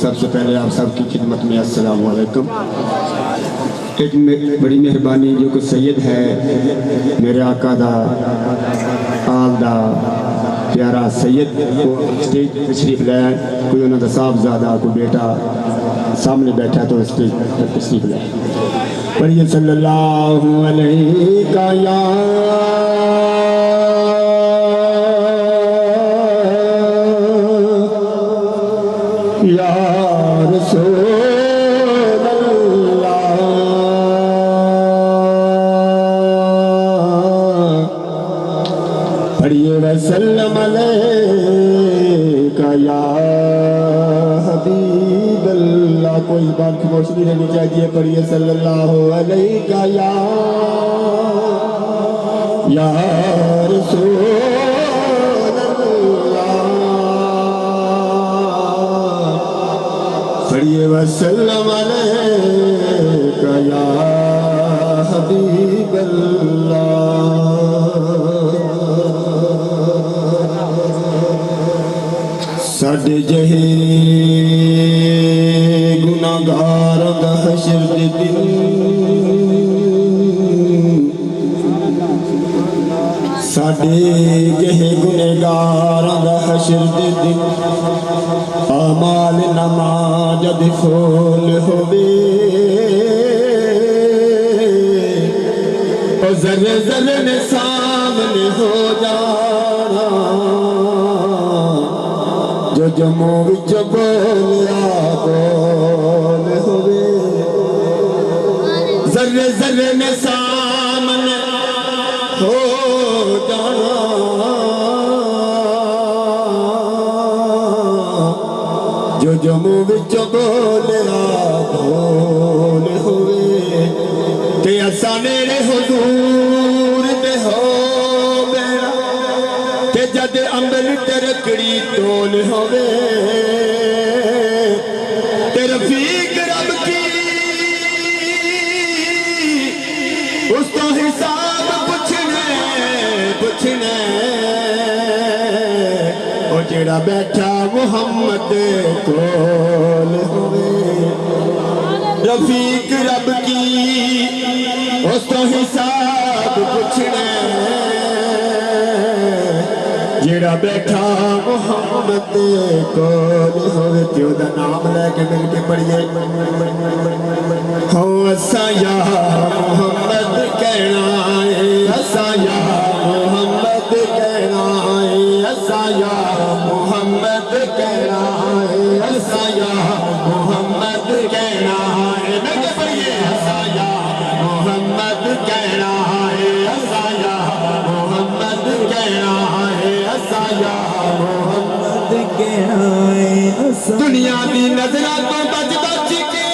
سب سے پہلے آپ سب کی خدمت میں السلام علیکم۔ ایک بڑی مہربانی جو کہ سید ہے میرے آقا دا آل دا پیارا سید کو اسٹیج پر تشریف لائے، کوئی انہوں دا صاحبزادہ کوئی بیٹا سامنے بیٹھا تو اسٹیج پر تشریف لائے۔ پڑھیے صلی اللہ علیہ یا رسول اللہ، پڑھیے وسلم علیکہ یا حبیب اللہ۔ کوئی بات خاموش نہیں رہنی چاہیے، پڑھیے صلی اللہ علیکہ یا رسول وسلم علیکہ یا حبیب اللہ۔ ساڈے جہے گناہگاراں دا حشر دے دن، ساڈے جہے گناہگاراں دا حشر دے دن، اعمال نامہ جد کھول ہووے، او ذرے ذرے نے سامنے ہو جانا، جو جموں وچ بولیا بول ہووے، ذرے ذرے نے سامنے ہو جانا، جو جموں وچ بولیا بول ہوئے، تے اساں میرے حضور دے ہو بیڑا، تے جد عمل تے رکڑی تول ہوئے، تے رفیق رب کی اس تو حساب پوچھنے او جڑا بیٹھا محمد کول ہوئے، رفیق رب کی اس تو حساب پوچھنے، جڑا بیٹھا محمد کول ہوئے، تیو دا نام لے کے مل کے پڑھئے، ہوں اساں یا محمد کہنا ہے، اساں یا محمد کہنا ہے، اساں یا محمد کہنا ہے، اساں یا محمد کہنا ہے، میں کہ پڑھئے اساں یا محمد کہنا ہے، اساں یا محمد کہنا ہے، اساں یا محمد کہنا ہے۔ دنیا دی نظرہ تو بچ بچ کے،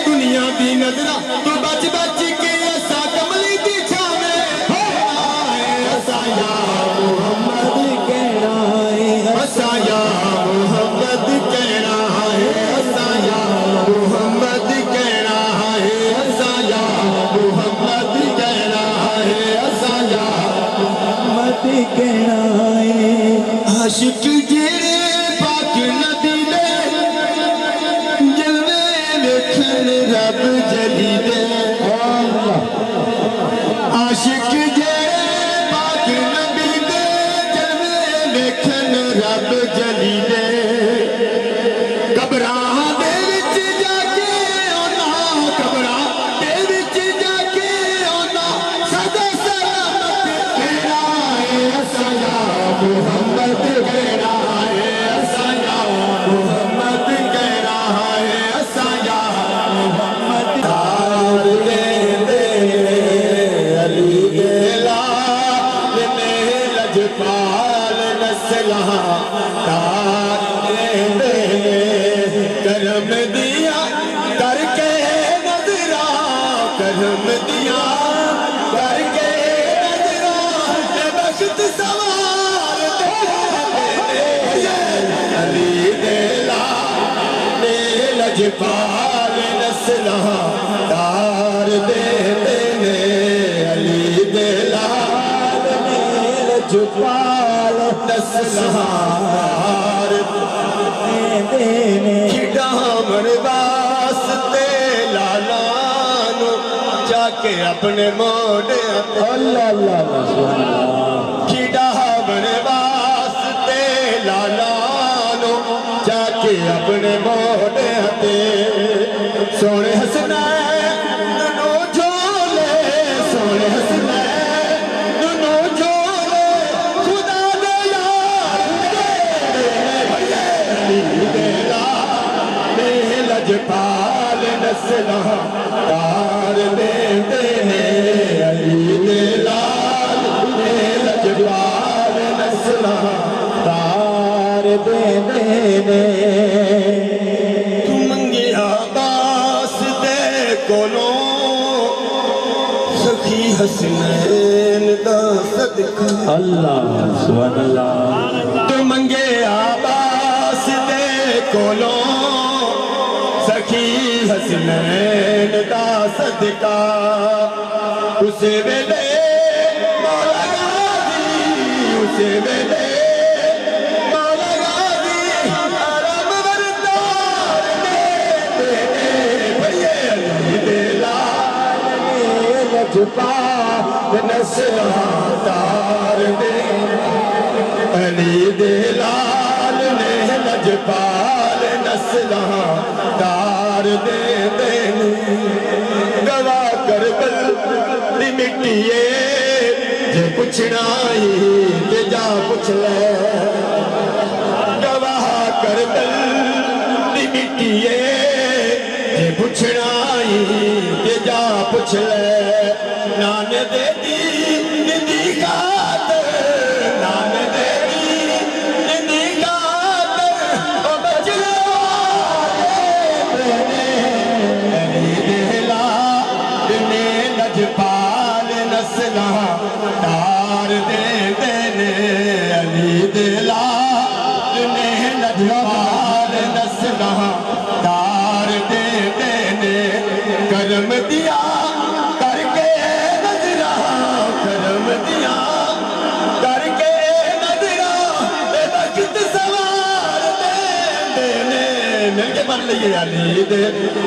دنیا دی نظرہ تو بچ بچ کے، اساں کملی دی چھاوے ہونا ہے، اساں یا محمد کہنا ہے، اساں یا محمد کہنا ہے، اساں یا محمد کہنا ہے، اساں یا محمد کہنا ہے، اساں یا محمد کہنا ہے۔ عاشق جیڑے پاک نبی دے جلوے ویکھن رب جلی دے، عاشق جیڑے پاک نبی دے جلوے ویکھن رب جلی دے، قبراں دے وچ جا کے اونا، قبراں دے وچ جا کے اونا، سدا سلامت کہنا ہے، اساں یا محمد کہنا ہے، اساں یا محمد کہنا ہے، اساں یا محمد تار دے دے علی دے لال میں لجپال نسلہ، تار دے دے کرم دیا کر کے نظرہ، کرم دیا کر کے نظرہ، اے بخت سوار دے علی دے لال لجپال نسلہ، تار دے دے علی دے لال لجپال نسلہ، تار دینے کھڈامن واسطے لالا نو جا کے اپنے موڑے اللہ اللہ اللہ سبحان اللہ کھڈامن واسطے لالا نو جا کے اپنے موڑے سونے حسنین نو جھولے سونے حسنین نو جھولے خدا دے یار میں لجپال نسلہ تار دے علی دے لال میں لجپال نسلہ تار دے تو منگیا باس دے کولوں سخی حسنین دا صدقہ اللہ سبحان اللہ تو منگے آباس دے کولوں سخی حسنین دا صدقہ اسے ویلے مولا غازی اسے ویلے مولا غازی عرب وردار دے بھئیے علی دے لال لجپال نسلہ تار دے علی دے لال نے لجپال نسلہ تار دے گواہ کربل دی مٹیے جے پچھنا ہی تے جا پچھ لے گواہ کربل دی مٹیے جے پچھنا ہی تے جا پچھ لے نان دے دی خاطر نان دے دی خاطر او بچلے علی دے لال نے لجپال نسلہ تار دے دینے علی دے لال نے لجپال نسلہ تار دے دینے کرم دیا کر کے نظرہ کرم دیا کر کے نظرہ بے وقت سوار دے دینے مل کے پڑھ لئیے علی دے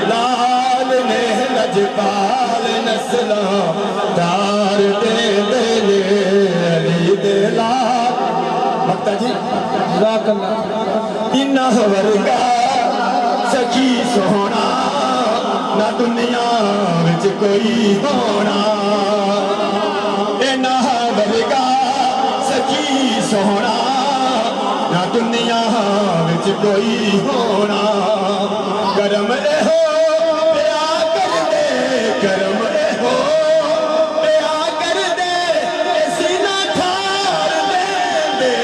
لال نے لجپال نسلہ تار دے دینے علی دے لال مکتہ جی جزاک اللہ انہ ورگا سچی سونا نہ دنیا وچ کوئی ہونا انہ ورگا سچی سونا نہ دنیا وچ کوئی ہونا کرم اے ہو پیا کر دے کرم اے ہو پیا کر دے سینہ ٹھار دے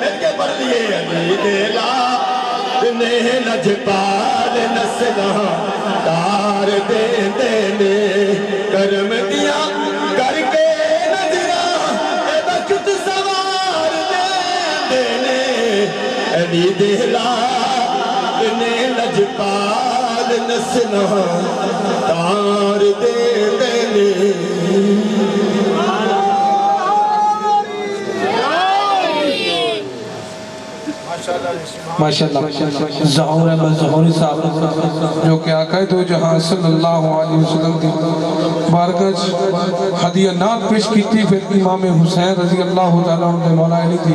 مل کے پڑھ لیے علی دے لال نے لجپال نسلہ تار دے دینے کرم دیا کر کے نظرہ اے وقت سوار دے دینے علی دے لال نے لجپال نسلہ تار دے دینے ماشاءاللہ ظہور احمد ظہوری صاحب جو کہ آقا دو جہاں صلی اللہ علیہ وسلم کی بارگاہ ہدیہ نات پیش کی تھی پھر امام حسین رضی اللہ تعالیٰ عنہ دے مولا علی تھی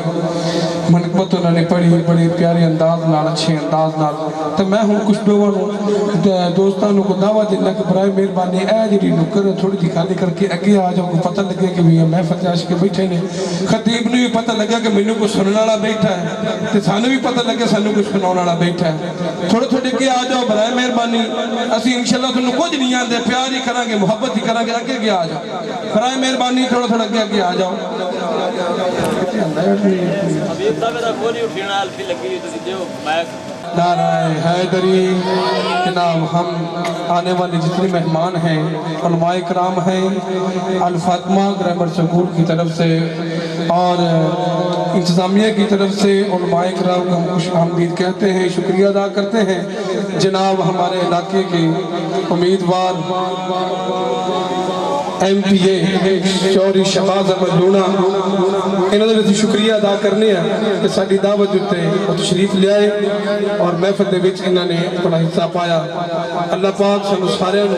منقبت انہوں نے پڑھی بڑے پیارے انداز نال اچھے انداز نال تو میں ہوں کچھ دوستوں دوستانوں کو دعوت دینا کہ برائے مہربانی اے جڑی نکر تھوڑی جی خالی کر کے اگے آ جاؤ کو پتہ لگے کہ میں فتح عاشق کے بیٹھے نے خطیب نے بھی پتہ لگا کہ مینوں کو سننے والا بیٹھا ہے تے سانوں بھی پتہ لگے سانوں کچھ سناਉਣ والا بیٹھا ہے تھوڑے تھوڑے اگے آ جاؤ برائے مہربانی اسی انشاءاللہ تانوں کچھ نہیں آندے پیار ہی کریں گے محبت ہی کریں گے اگے آ جاؤ برائے مہربانی تھوڑا تھوڑا اگے آ جاؤ حبیب صاحب دا کوئی اٹھنا الفی لگی تو دیو مائک نعرہ حیدری جناب ہم آنے والے جتنے مہمان ہیں علماء کرام ہیں الفاطمہ گرامر سکول کی طرف سے اور انتظامیہ کی طرف سے علماء کرام کو ہم خوش آمدید کہتے ہیں شکریہ ادا کرتے ہیں جناب ہمارے علاقے کے امیدوار MPA ਚੌਧਰੀ ਸ਼ਹਬਾਜ਼ ਅਹਿਮਦ ਲੂਣਾ, ਇਹਨਾਂ ਦਾ ਵੀ ਅਸੀਂ ਸ਼ੁਕਰੀਆ ਅਦਾ ਕਰਨੇ ਆ ਕਿ ਸਾਡੀ ਦਾਵਤ ਉੱਤੇ ਉਹ ਤਸ਼ਰੀਫ ਲਿਆਏ ਔਰ ਮਹਿਫਲ ਦੇ ਵਿੱਚ ਇਹਨਾਂ ਨੇ ਆਪਣਾ ਹਿੱਸਾ ਪਾਇਆ। ਅੱਲਾਹ ਪਾਕ ਸਾਨੂੰ ਸਾਰਿਆਂ ਨੂੰ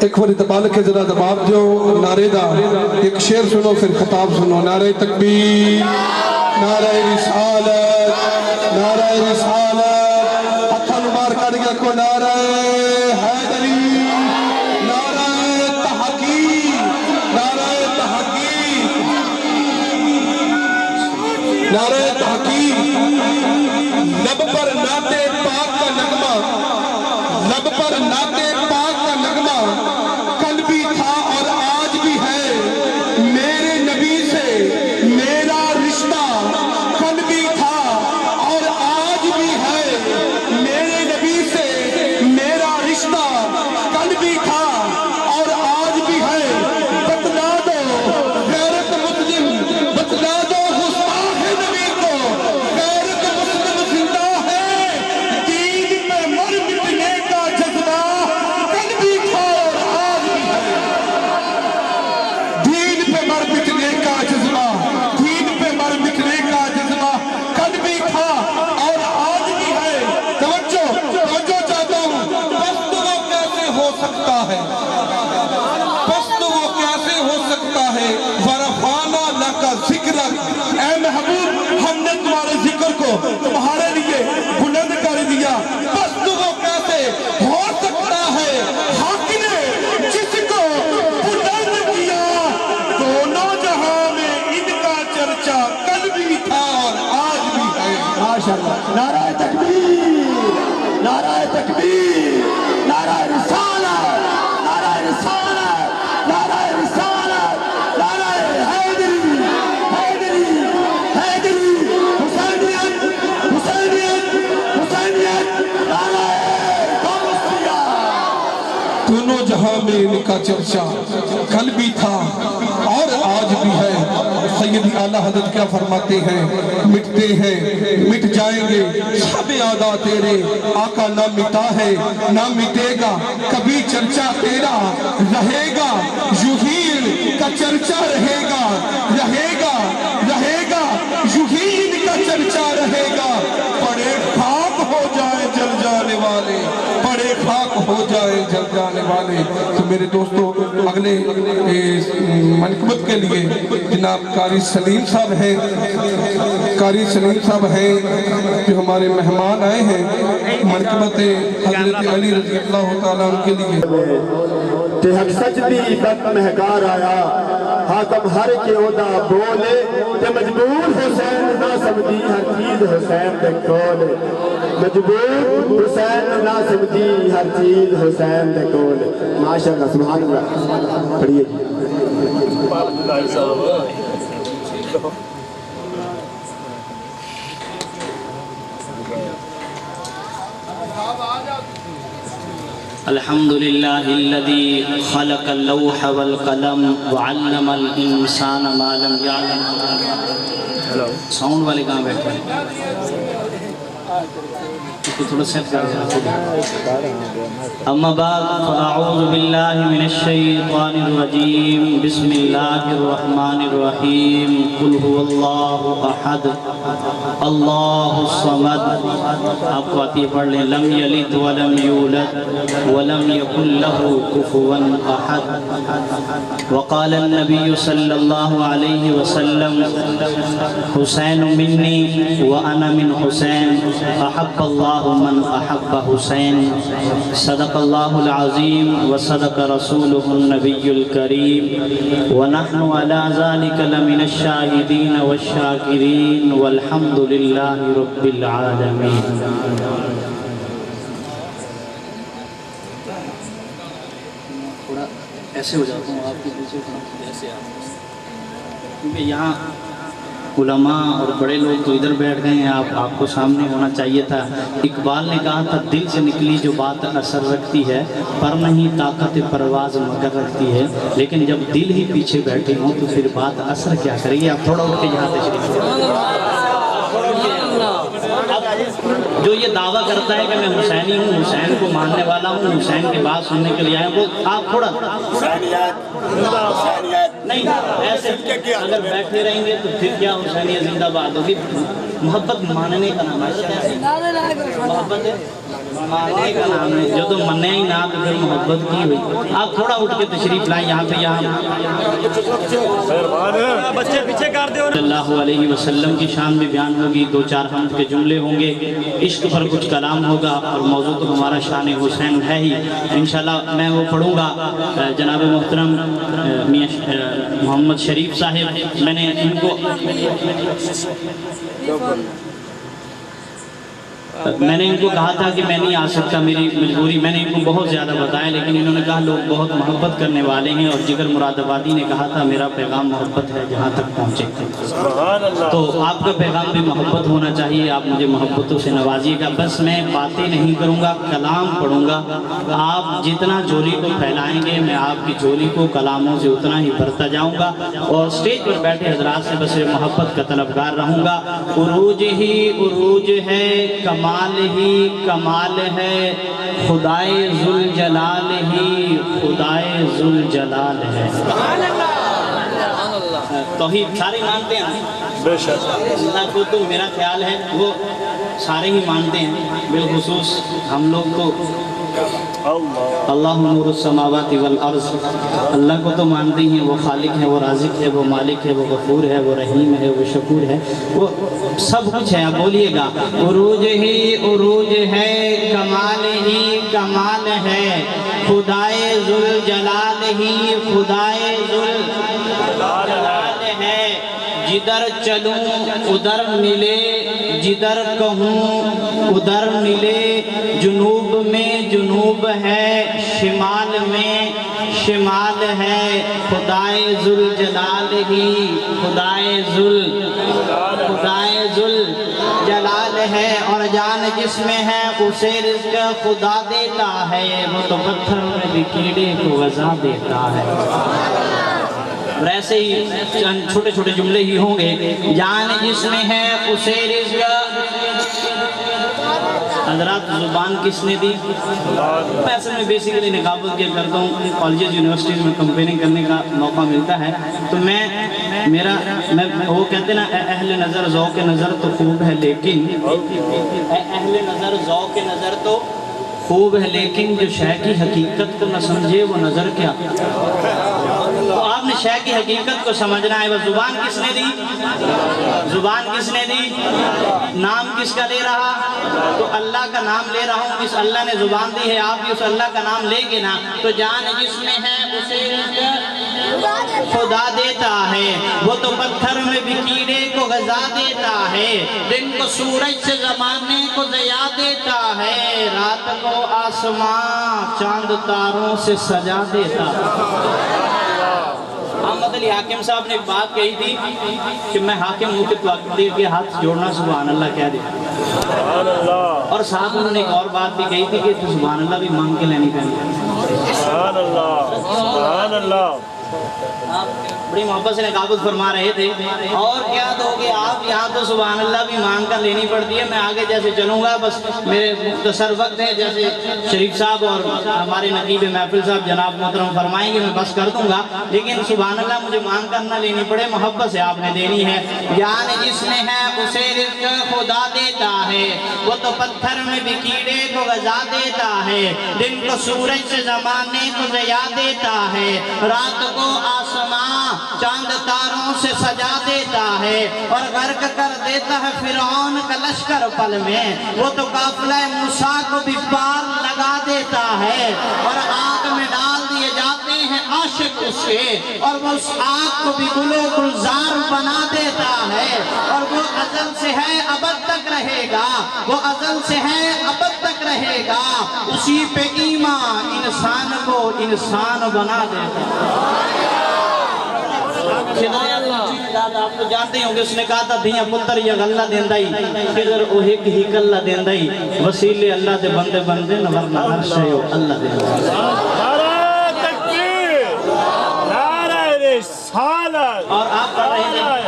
ایک بار دبال کے ذرا دباب جو نعرے دا ایک شعر سنو پھر خطاب سنو۔ نعرہ تکبیر، نعرہ رسالت، نعرہ رسالت، ہتھاں نوں مار کر گیا کو نعرہ حیدری، نعرہ تحقیق، نعرہ تحقیق، نعرہ تحقیق۔ لب پر نعت پاک کا نغمہ، لب پر نعت پاک کا نغمہ کل بھی تھا اور آج بھی ہے، میرے نبی سے میرا رشتہ کل بھی تھا اور آج بھی ہے، میرے نبی سے میرا رشتہ کل بھی تھا اور آج بھی ہے۔ بتلا دو غیرت مسلم، بتلا دو گستاخ نبی کو، غیرت مسلم زندہ ہے، دین پہ مر مٹنے کا جذبہ کل بھی تھا اور آج بھی ہے۔ دین پہ مر مٹنے کا جذبہ، دین پہ مر مٹنے کا جذبہ کل بھی تھا اور آج بھی ہے۔ توجہ چاہتا ہوں، پست وہ کیسے ہو سکتا ہے، پست وہ کیسے ہو سکتا ہے، ورفعنا لک ذکرک، اے محبوب ہم نے تمہارے ذکر کو تمہارے لیے بلند کر دیا۔ پست وہ کیسے ہو سکتا ہے، حق نے جس کو بلند کیا، دونوں جہاں میں ان کا چرچا کل بھی تھا اور آج بھی ہے۔ ماشاءاللہ۔ نعرہ تکبیر، نعرہ تکبیر، نعرہ رسالت، نعرہ رسالت، نعرہ رسالت، نعرہ حیدری، حیدری، حیدری، حسینیت، حسینیت، حسینیت، نعرہ غوثیہ۔ دونوں جہاں میں ان کا چرچا کل بھی تھا اور آج بھی ہے۔ سیدی اعلیٰ حضرت کیا فرماتے ہیں، مٹتے ہیں مٹ جائیں گے سب یادہ تیرے، آقا نہ مٹا ہے نہ مٹے گا کبھی چرچا تیرا، رہے گا یوں ہی ان کا چرچا رہے گا، رہے گا، رہے گا یوں ہی ان کا چرچا رہے گا۔ پڑے خاک ہو جائیں جل جانے والے، پڑے خاک ہو جائیں جل جانے والے۔ تو میرے دوستو اگلے منقبت کے لیے جناب قاری سلیم صاحب ہیں، قاری سلیم صاحب ہیں جو ہمارے مہمان آئے ہیں منقبت حضرت علی رضی اللہ تعالیٰ عنہ کے لیے۔ تے حق سچ دی بد مہکار آیا، حاکم ہر کے عہدہ بولے، تے مجبور حسین نہ سمجھی ہر چیز حسین دے کول، مجبور حسین نہ سمجھی ہر چیز حسین دے کول۔ ماشاءاللہ، سبحان اللہ۔ پڑھیے جی۔ الحمد لله الذي خلق اللوح والقلم وعلم الانسان ما لم يعلم۔ ساؤنڈ والے کہاں بیٹھے ہیں؟ تھوڑا سیٹ کر دیں۔ اما بعد فاعوذ باللہ من الشیطان الرجیم، بسم اللہ الرحمن الرحیم، قل هو اللہ احد اللہ الصمد۔ آپ فاتحہ پڑھ لیں۔ لم یلد ولم یولد ولم یکن له کفوا احد۔ وقال النبی صلی اللہ علیہ وسلم حسین منی وانا من حسین، احب اللہ من احب حسین۔ صدق اللہ العظیم وصدق رسولہ النبی الکریم، ونحن على ذلك لمن الشاہدین والشاکرین، والحمد للہ رب العالمین۔ تھوڑا ایسے ہو جاتا ہوں آپ کے پیچھے، ایسے کیونکہ یہاں علماء اور بڑے لوگ تو ادھر بیٹھ گئے ہیں، آپ کو سامنے ہونا چاہیے تھا۔ اقبال نے کہا تھا دل سے نکلی جو بات اثر رکھتی ہے، پر نہیں طاقت پرواز مگر رکھتی ہے، لیکن جب دل ہی پیچھے بیٹھے ہوں تو پھر بات اثر کیا کرے گی۔ آپ تھوڑا اٹھ کے یہاں تشریف جو یہ دعویٰ کرتا ہے کہ میں حسینی ہوں، حسین کو ماننے والا ہوں، حسین کی بات سننے کے لیے آیا ہوں، وہ آپ تھوڑا نہیں ایسے اگر بیٹھے رہیں گے تو پھر کیا حسینیت زندہ باد ہوگی؟ محبت ماننے کا نام ہے، محبت ماننے کا نام ہے، جو تو مننے ہی نہ تو پھر محبت کی ہوئی۔ آپ تھوڑا اٹھ کے تشریف لائیں یہاں پہ، یہاں بچے پیچھے کر دو۔ صلی اللہ علیہ وسلم کی شان میں بیان ہوگی، 2-4 حمد کے جملے ہوں گے، عشق پر کچھ کلام ہوگا، اور موضوع تو ہمارا شان حسین ہے ہی انشاءاللہ۔ میں وہ پڑھوں گا۔ جناب محترم میاں محمد شریف صاحب، میں نے ان کو کہا تھا کہ میں نہیں آ سکتا، میری مجبوری، میں نے ان کو بہت زیادہ بتایا، لیکن انہوں نے کہا لوگ بہت محبت کرنے والے ہیں، اور جگر مراد آبادی نے کہا تھا میرا پیغام محبت ہے جہاں تک پہنچے، تو آپ کا پیغام بھی محبت ہونا چاہیے، آپ مجھے محبتوں سے نوازیے گا۔ بس میں باتیں نہیں کروں گا، کلام پڑھوں گا، آپ جتنا جھولی کو پھیلائیں گے میں آپ کی جھولی کو کلاموں سے اتنا ہی بھرتا جاؤں گا، اور سٹیج پر بیٹھے حضرات سے بس محبت کا طلبگار رہوں گا۔ عروج ہی عروج ہے، کمال ہی کمال ہے، خدائے ذوالجلال ہی خدائے ذوالجلال ہے۔ توحید سارے مانتے ہیں بے شک اللہ کو، تو میرا خیال ہے وہ سارے ہی مانتے ہیں، بالخصوص ہم لوگ تو اللہ نور السماوات والارض، اللہ کو تو مانتے ہیں، وہ خالق ہے، وہ رازق ہے، وہ مالک ہے، وہ غفور ہے، وہ رحیم ہے، وہ شکور ہے، وہ سب کچھ ہے۔ آپ بولیے گا عروج ہی عروج ہے، کمال ہی کمال ہے، خدائے ذوالجلال ہی خدائے ذوالجلال ہے۔ جدھر چلوں ادھر ملے، جدھر کہوں ادھر ملے، جنوب میں جنوب ہے، شمال میں شمال ہے، خدائے ذوالجلال ہی خدائے ذوالجلال ہے۔ اور جان جس میں ہے اسے رزق خدا دیتا ہے، وہ تو پتھر میں بھی کیڑے کو غذا دیتا ہے۔ اور ایسے ہی چند چھوٹے چھوٹے جملے ہی ہوں گے۔ جان جس میں ہے اسے رزق، حضرات زبان کس نے دی؟ میں اصل میں بیسیکلی نقابت کیا کرتا ہوں، کالجز یونیورسٹیز میں کمپیئرنگ کرنے کا موقع ملتا ہے، تو میں وہ کہتے ہیں نا اہل نظر ذوق نظر تو خوب ہے، لیکن اہل نظر ذوق نظر تو خوب ہے، لیکن جو شے کی حقیقت کو نہ سمجھے وہ نظر کیا؟ تو آپ نے شے کی حقیقت کو سمجھنا ہے۔ وہ زبان کس نے دی؟ زبان کس نے دی؟ نام کس کا لے رہا؟ تو اللہ کا نام لے رہا ہوں، اس اللہ نے زبان دی ہے، آپ بھی اس اللہ کا نام لیں گے نا، تو جان جس میں ہے اسے خدا دیتا ہے، وہ تو پتھر میں بھی کیڑے کو غذا دیتا ہے، دن کو سورج سے زمانے کو ضیاء دیتا ہے، رات کو آسمان چاند تاروں سے سجا دیتا ہے۔ محمد علی حاکم صاحب نے ایک بات کہی تھی کہ میں حاکم ہوں کہ تو دے کے ہاتھ جوڑنا سبحان اللہ کہہ دے، اور ساتھ انہوں نے ایک اور بات بھی کہی تھی کہ تو سبحان اللہ بھی مانگ کے لینی پہنی۔ سبحان اللہ سبحان اللہ۔ آپ بڑی محبت سے نقابت فرما رہے تھے، اور کیا دو گے آپ؟ یہاں تو سبحان اللہ بھی مانگ کر لینی پڑتی ہے۔ میں آگے جیسے چلوں گا، بس میرے مختصر وقت ہے، جیسے شریف صاحب اور ہمارے نقیب محفل صاحب جناب محترم فرمائیں گے میں بس کر دوں گا، لیکن سبحان اللہ مجھے مانگ کر نہ لینی پڑے، محبت سے آپ نے دینی ہے۔ جان جس میں ہے اسے رزق خدا دیتا ہے، وہ تو پتھر میں بھی کیڑے کو غذا دیتا ہے، دن کو سورج سے زمانے کو ضیاء دیتا ہے، رات کو آسمان چاند تاروں سے سجا دیتا ہے، اور غرق کر دیتا ہے فرعون کا لشکر پل میں، وہ تو قافلہ موسیٰ کو بھی پار لگا دیتا ہے، اور آگ میں ڈال دیے جاتے ہیں عاشق اس کے، اور وہ اس آگ کو بھی گل و گلزار بنا دیتا ہے، اور وہ ازل سے ہے ابد تک رہے گا، وہ ازل سے ہے ابد تک رہے گا، اسی پہ ایمان انسان کو انسان بنا دیتا ہے۔ آپ تو جانتے ہوں کہ اس نے کہا تھا دھیاں پتر یا غلہ دیندائی، خضر اوہک ہی کلہ دیندائی، وسیلے اللہ دے بندے بندے نورنہ ہر شیو اللہ دیندائی۔ نعرہ تکبیر، نعرہ رسالت، اور آپ پڑھ رہے ہیں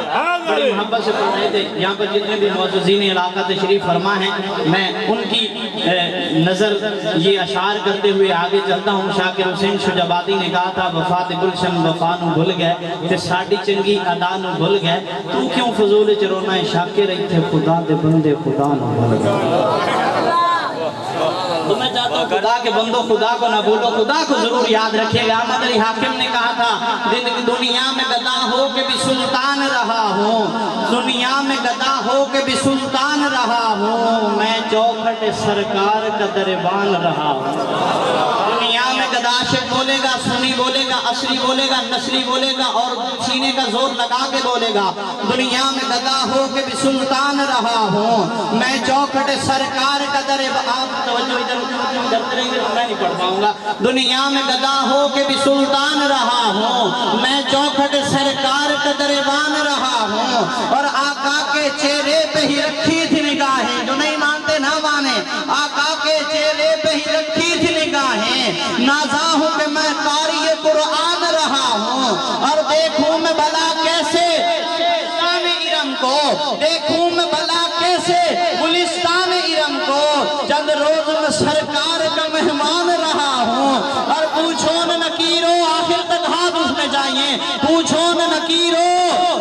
بڑی محبت محبت سے پڑھ رہے تھے. یہاں پر جتنے بھی معززین علاقہ تشریف فرما ہیں میں ان کی نظر یہ اشعار کرتے ہوئے آگے چلتا ہوں. شاکر حسین شجابادی نے کہا تھا وفات گلشن وفا نو بھول گئے تے ساڈی چنگی ادا نو بھول گئے تو کیوں فضول چ رونا ہے شاکر ایتھے خدا دے بندے خدا نو بھول گئے. تو میں چاہتا ہوں خدا کے بندوں خدا کو نہ بھولو, خدا کو ضرور یاد رکھیے گا. احمد علی حاکم نے کہا تھا دنیا میں گدا ہو کے بھی سلطان رہا ہوں, دنیا میں گدا ہو کے بھی سلطان رہا ہوں, میں چوکھٹ سرکار کا دربان رہا ہوں. دنیا میں گدا عاشق بولے گا, سنی بولے گا, عصری بولے گا, نسلی بولے گا اور سینے کا زور لگا کے بولے گا. دنیا میں گدا ہو کے بھی سلطان رہا ہوں, میں چوکھٹ سرکار کا دربان. توجہ ادھر کرتے رہیں گے تو میں نہیں پڑھ پاؤں گا. دنیا میں گدا ہو کے بھی سلطان رہا ہوں, میں چوکھٹ سرکار کا دربان رہا ہوں. اور آقا کے چہرے پہ ہی رکھی تھی نگاہیں, جو نہیں مانتے نہ مانے, آقا کے چہرے پہ ہی رکھی تھی نگاہیں. نازا ہوں کہ میں قاری قرآن رہا ہوں, اور دیکھوں میں بھلا کیسے گلستان ارم کو, دیکھوں میں بھلا کیسے گلستان ارم کو, چند روز میں سرکار کا مہمان رہا ہوں. اور پوچھو نہ نکیرو آخر تک ہاتھ اس میں جائیں, پوچھو نہ نکیرو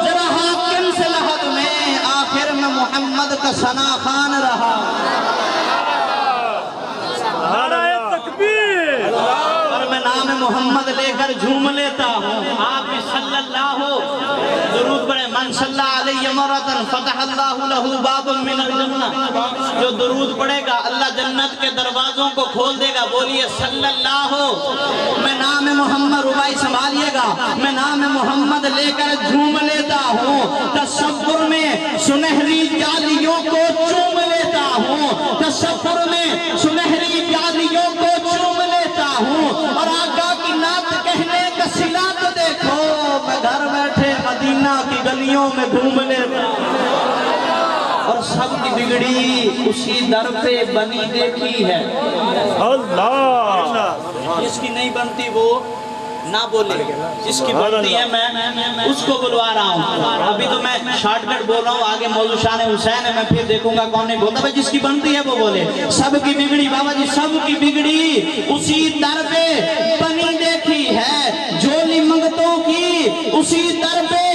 ذرا حاکم سے لحد میں, آخر میں محمد کا ثنا خان رہا. اور میں نام محمد لے کر جھوم لیتا ہوں. آپ بھی صلی اللہ ہو درود پڑھیں. من صلی علیہ مرتن فتح اللہ لہو باب من الجنہ, جو درود پڑھے گا اللہ جنت کے دروازوں کو کھول دے گا. بولیے صلی اللہ ہو. میں نام محمد, ربائی سنبھالیے گا, میں نام محمد لے کر جھوم لیتا ہوں. تصور میں سنہری جالیوں کو چوم لیتا ہوں, تصور میں سنہری جالیوں کو چوم لیتا ہوں. اور آقا کی نعت کہنے کا صلہ تو دیکھو, میں گھر بیٹھے مدینہ کی گلیوں میں گھوم لیتا ہوں. اور سب کی بگڑی اسی در پہ بنی دیکھی ہے. اللہ جس کی نہیں بنتی وہ نہ بولے, جس کی بنتی ہے میں اس کو بلوا رہا ہوں. ابھی تو میں شارٹ کٹ بول رہا ہوں, آگے موضوع شان حسین ہے, میں پھر دیکھوں گا کون نہیں بولتا. بھائی جس کی بنتی ہے وہ بولے. سب کی بگڑی بابا جی, سب کی بگڑی اسی در پہ بنی دیکھی ہے, جھولی منگتوں کی اسی در پہ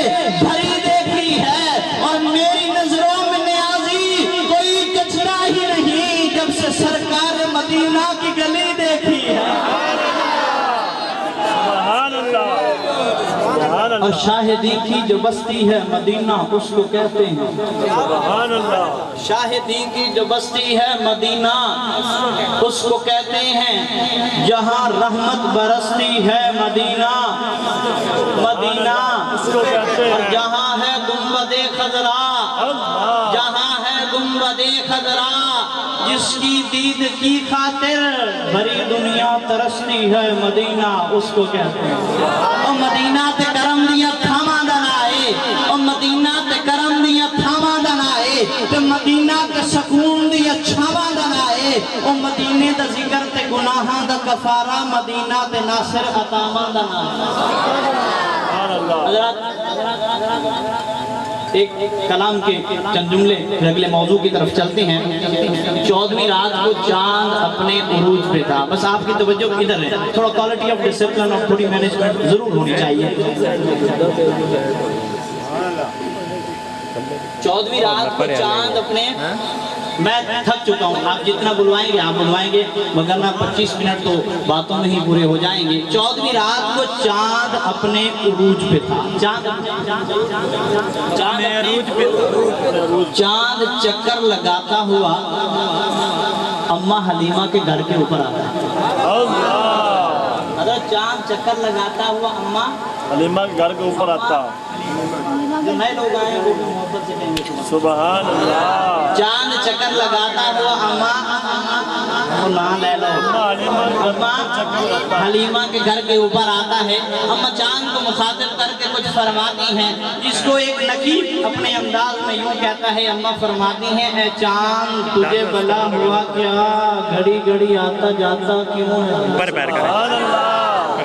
بھری دیکھی ہے. اور میری نظروں میں نیازی کوئی کچرا ہی نہیں جب سے سرکار مدینہ کی گلی دیکھی ہے. اور شاہدی کی جو بستی ہے مدینہ اس کو کہتے ہیں, سبحان اللہ, شاہدی کی جو بستی ہے مدینہ اس کو کہتے ہیں, جہاں رحمت برستی ہے مدینہ, مدینہ اور جہاں ہے گنبد خضرا, جہاں ہے گنبد خضرا, جس کی دید کی خاطر بھری دنیا ترستی ہے مدینہ اس کو کہتے ہیں. اور مدینہ تے کرم دیا تھاما دنائے, اور مدینہ تے کرم دیا تھاما دنائے, تے مدینہ تے سکون دیا چھاما دنائے, اور مدینہ تے ذکر تے گناہاں دا کفارہ, مدینہ تے ناصر عطاما دنائے. ایک کلام کے چند جملے اگلے موضوع کی طرف چلتے ہیں. 14ویں رات کو چاند اپنے عروج پہ تھا. بس آپ کی توجہ ادھر ہے, تھوڑا کوالٹی آف ڈسپلن اور تھوڑی مینجمنٹ ضرور ہونی چاہیے. 14ویں رات کو چاند اپنے, میں تھک چکا ہوں, آپ جتنا بلوائیں گے آپ بلوائیں گے, مگر 25 منٹ تو باتوں میں ہی پورے ہو جائیں گے. 14ویں رات کو چاند اپنے عروج پہ تھا. چاند چکر لگاتا ہوا اماں حلیمہ کے گھر کے اوپر آتا ہے. حضرت چاند چکر لگاتا ہوا اماں حلیمہ کے گھر کے اوپر آتا. جو نئے لوگ آئے ہیں وہ بھی محبت سے کہیں گے سبحان اللہ. چاند چکر لگاتا ہوا اماں لے لو, اماں حلیمہ کے گھر کے اوپر آتا ہے. اماں چاند کو مخاطب کر کے کچھ فرماتی ہیں, جس کو ایک نقیب اپنے انداز میں یوں کہتا ہے. اماں فرماتی ہیں, اے چاند تجھے بلا ہوا کیا, گھڑی گھڑی آتا جاتا کیوں ہے. سبحان اللہ,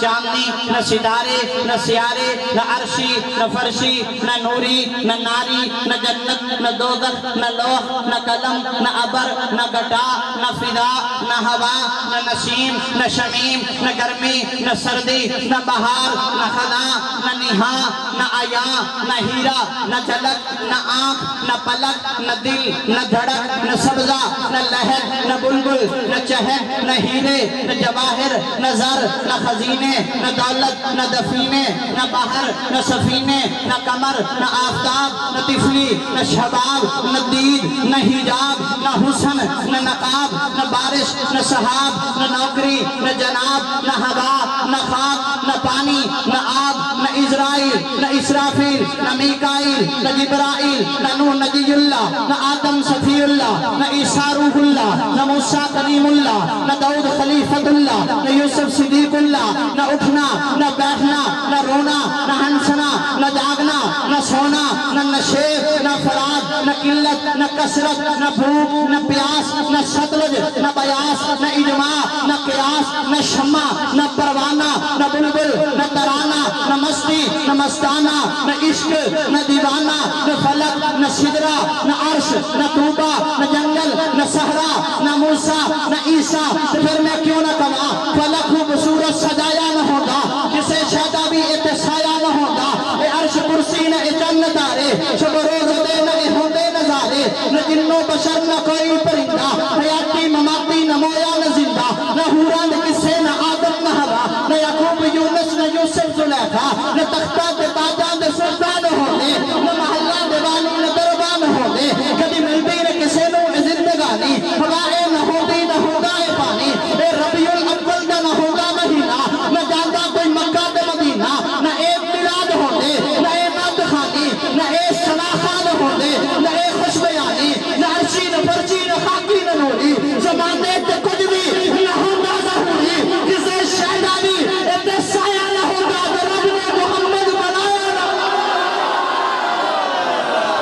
چاندنی نہ ستارے نہ سیارے نہ عرشی نہ فرشی نہ نوری نہ ناری نہ جنت نہ دوزخ نہ لوح نہ قلم نہ ابر نہ گٹا نہ فضا نہ ہوا نہ نسیم نہ شمیم نہ گرمی نہ سردی نہ بہار نہ خلا نہ نہا نہ آیا نہ ہیرا نہ جھلک نہ آنکھ نہ پلک نہ دل نہ دھڑک نہ سبزہ نہ لہر نہ بلبل نہ چہر نہ ہیرے نہ جواہر نہ زر نہ خزینے نہ دولت نہ دفینے نہ بحر نہ سفینے نہ قمر نہ آفتاب نہ طفلی نہ شباب نہ دید نہ حجاب نہ حسن نہ نقاب نہ بارش نہ سحاب نہ نوکری نہ جناب نہ ہوا نہ خاک نہ پانی نہ آگ نہ اسرائیل نہ اسرافیل نہ میکائیل نہ جبرائیل نہ نوح نبی اللہ نہ آدم صفی اللہ نہ عیسیٰ روح اللہ نہ موسیٰ کلیم اللہ نہ داؤد خلیفۃ اللہ نہ یوسف صدیق اللہ نہ اٹھنا نہ بیٹھنا نہ رونا نہ ہنسنا نہ جاگنا نہ سونا نہ نشیب نہ فراد نہ قلت نہ کثرت نہ بھوک نہ پیاس نہ ستلج نہ بیاس نہ اجماع نہ قیاس نہ شمع نہ پروانہ نہ بلبل نہ ترانہ نہ مستی نہ مستانہ نہ عشق نہ دیوانہ نہ فلک نہ سدرہ نہ عرش نہ طوبہ نہ جنگل نہ صحرا نہ موسیٰ نہ عیسیٰ تو پھر میں کیوں نہ کہا فلک خوبصورت سجایا نہ ہوگا جسے شادہ بھی اتسایا نہ ہوگا اے عرش کرسی نہ اے جنت آرے شب و روز دے نہ اے ہوندے نظارے نہ جن و بشر نہ کوئی پرندہ حیاتی مماتی نہ مویا نہ زندہ نہ حورا نہ کسے نہ آدم نہ ہوا نہ یعقوب یونس نہ یوسف زلیخا نہ تختہ دے تاجاں دے سلطان ہوندے نہ محلہ دے والی نہ دربان ہوندے کبھی ملتی نہ کسے نو زندگانی ہوائے نہ ہوندی نہ ہوگا اے پانی اے ربیع الاول دا نہ ہوگا مہینہ نہ جاندہ کوئی مکہ دے مدینہ نہ ایک ملاد ہوندے نہ اے مد خانی نہ اے صلاحان ہوندے نہ اے خوش بیانی نہ عرشی نہ فرشی نہ خاکی نہ نوری زمانے تے کچھ بھی نہ ہوگا ظہوری کسے شہدہ بھی اتنے سایہ نہ ہوگا تو رب نے محمد بنایا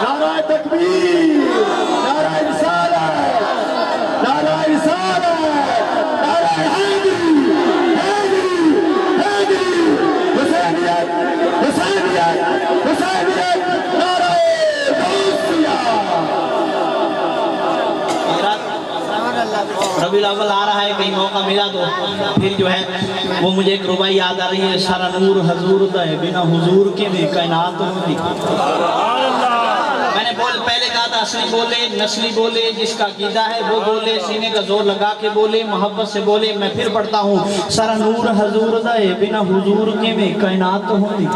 نعرہ تکبیر، نعرہ رسالت، نعرہ رسالت، نعرہ حیدری، حیدری، حیدری، حسینیت، حسینیت، حسینیت، نعرہ غوثیہ۔ ربیع الاول آ رہا ہے، کہیں موقع ملا تو پھر جو ہے وہ مجھے ایک ربائی یاد آ رہی ہے، سارا نور حضور دا ہے بنا حضور کے بھی کائنات ہوگی۔ میں نے پہلے کہا تھا اصلی بولے، نسلی بولے، جس کا عقیدہ ہے وہ بولے، سینے کا زور لگا کے بولے، محبت سے بولے۔ میں پھر پڑھتا ہوں، سارا نور حضور دا ہے بنا حضور کے بھی کائنات ہوگی۔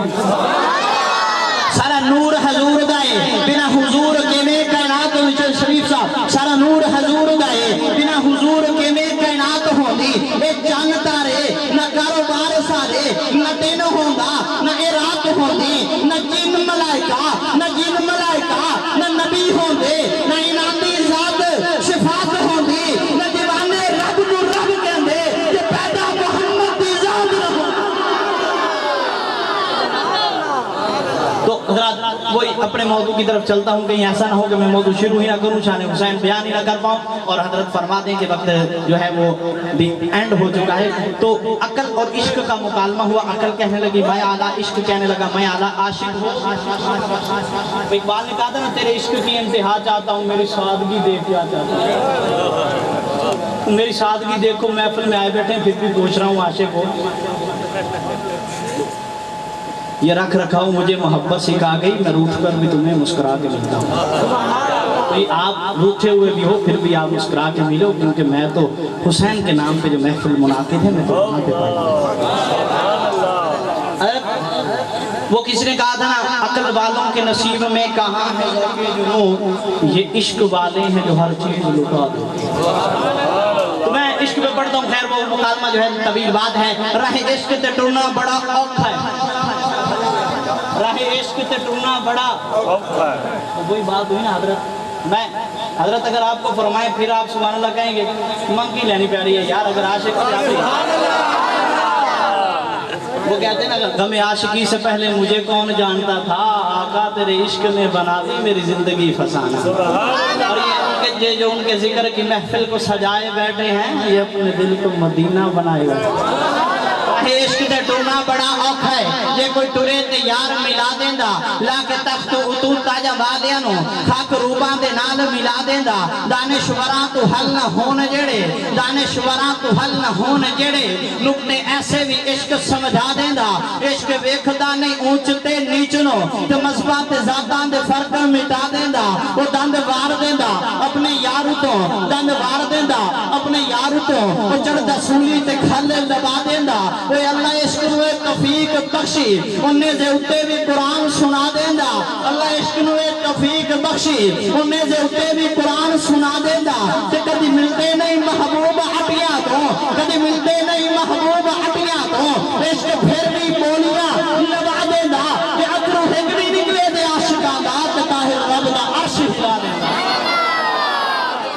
سارا نور حضور دا ہے بنا حضور کے بھی کائنات ہوگی۔ شریف صاحب، سارا نور حضور دا ہے بنا حضور کے بھی کائنات ہوگی۔ اے چاند تارے نہ کاروبار سارے نہ دن ہوگا نہ اے رات ہوگی نہ جن ملائکہ نہ جن ملائکہ نہ نبی ہوندے نہ انعامی ذات صفات ہوندی نہ دیوانے رب نو رب کہندے کہ پیدا محمد دی ذات نہ ہو۔ تو حضرات وہی اپنے موضوع کی طرف چلتا ہوں، کہیں ایسا نہ ہو کہ میں موضوع شروع ہی نہ کروں، شان حسین بیان ہی نہ کر پاؤں اور حضرت فرما دیں کہ وقت جو ہے وہ بھی اینڈ ہو چکا ہے۔ تو عقل اور عشق کا مکالمہ ہوا، عقل کہنے لگی میں اعلیٰ، عشق کہنے لگا میں اعلیٰ، عاشق ہوں۔ اقبال نے کہا تھا نا تیرے عشق کی انتہا چاہتا ہوں، میری سادگی دیکھ کیا چاہتا ہوں۔ میری سادگی دیکھو، محفل میں آئے بیٹھے ہیں پھر بھی پوچھ رہا ہوں عاشق ہو۔ یہ رکھ رکھاؤ مجھے محبت سکھا گئی، میں روٹھ کر بھی تمہیں مسکرا کے ملتا ہوں۔ تو آپ روٹھے ہوئے بھی ہو پھر بھی آپ مسکرا کے ملو، کیونکہ میں تو حسین کے نام پہ جو محفل منعقد ہے میں تو وہاں پہ پڑھتا ہوں۔ وہ کس نے کہا تھا نا، عقل والوں کے نصیب میں کہاں ہے جنون، یہ عشق والے ہیں جو ہر چیز لٹا دو۔ تو میں عشق پہ پڑھتا ہوں، خیر وہ مکالمہ جو ہے طویل بات ہے۔ راہ عشق تے ٹرنا بڑا اوکھا ہے، راہ عشق تے ٹرنا بڑا اوکھا ہے۔ وہی بات ہوئی نا حضرت، میں حضرت اگر آپ کو فرمائے پھر آپ سبحان اللہ کہیں گے منگی لینی پہ رہی ہے یار، اگر عاشق سے آپ وہ کہتے ہیں نا غم عاشقی سے پہلے مجھے کون جانتا تھا، آقا تیرے عشق نے بنا دی میری زندگی فسانہ۔ اور یہ جو ان کے ذکر کی محفل کو سجائے بیٹھے ہیں، یہ اپنے دل کو مدینہ بنائے ہوئے۔ عشق عشق دے ٹونا بڑا اوکھا ہے جے کوئی ٹرے تے یار ملا دیندا لا کے تخت اتور تاجا وادیاں نو خاک روباں دے نال ملا دیندا دانشوراں تو حل نہ ہون جڑے دانشوراں تو حل نہ ہون جڑے نکتے ایسے بھی عشق سمجھا دیندا عشق ویکھدا نہیں اونچ تے نیچ نو تے مذہباں تے ذاتاں دے فرق مٹا دیندا او دند وار دیندا اپنے یار تو دند وار دیندا اپنے یار تو او چڑھدا سولی تے کھل لبا دیندا اے اللہ عشق نو توفیق بخشی انہیں دے اتے بھی قرآن سنا دیندا اللہ عشق نو توفیق بخشی انہیں دے اتے بھی قرآن سنا دیندا تے کدی ملتے نہیں محبوب ہٹیاں تو کدی ملتے نہیں محبوب ہٹیاں تو عشق پھر بھی بولیاں لبا دیندا تے اترو ہنگڑی نکلے دے عاشقاں دا تے طاہر رب دا عرش ہلا دیندا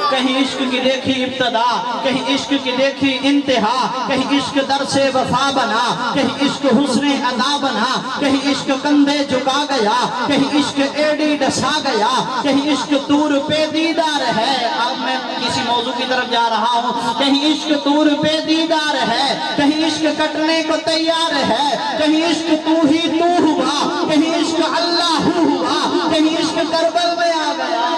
کہیں عشق کی دیکھی ابتدا کہیں عشق کی دیکھی انتہا کہیں عشق در سے وفا بنا کہیں عشق حسن ادا بنا کہیں عشق کندھے جھکا گیا کہیں عشق ایڑی ڈسا گیا کہیں عشق دور پہ دیدار ہے اب میں کسی موضوع کی طرف جا رہا ہوں کہیں عشق دور پہ دیدار ہے کہیں عشق کٹنے کو تیار ہے کہیں عشق تو ہی تو ہوا کہیں عشق اللہ ہوا کہیں عشق کربل میں آ گیا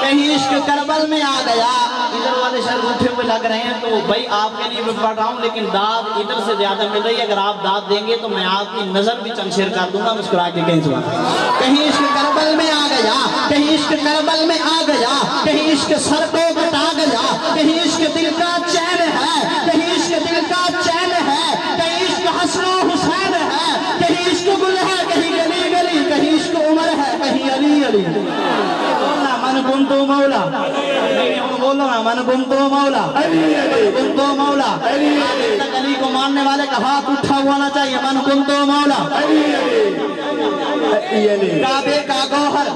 کہیں عشق کربل میں آ گیا ادھر والے شاید اٹھے ہوئے لگ رہے ہیں تو بھائی آپ کے لیے میں پڑھ رہا ہوں لیکن داد ادھر سے زیادہ مل رہی ہے اگر آپ داد دیں گے تو میں آپ کی نظر بھی چند شیر کر دوں گا مسکرا کے کہیں سوا کہیں عشق کربل میں آ گیا کہیں عشق کربل میں آ گیا کہیں عشق سر کو بٹا گیا کہیں عشق دل کا چین ہے کہیں عشق دل کا چین ہے کہیں عشق حسن و حسین ہے کہیں عشق گل ہے کہیں گلی گلی کہیں عشق عمر ہے کہیں علی علی من کنتو مولا بولو نا من کنتو مولا کنتو مولا علی کو ماننے والے کا ہاتھ اٹھا ہونا چاہیے من کنتو مولا کعبے کا گوہر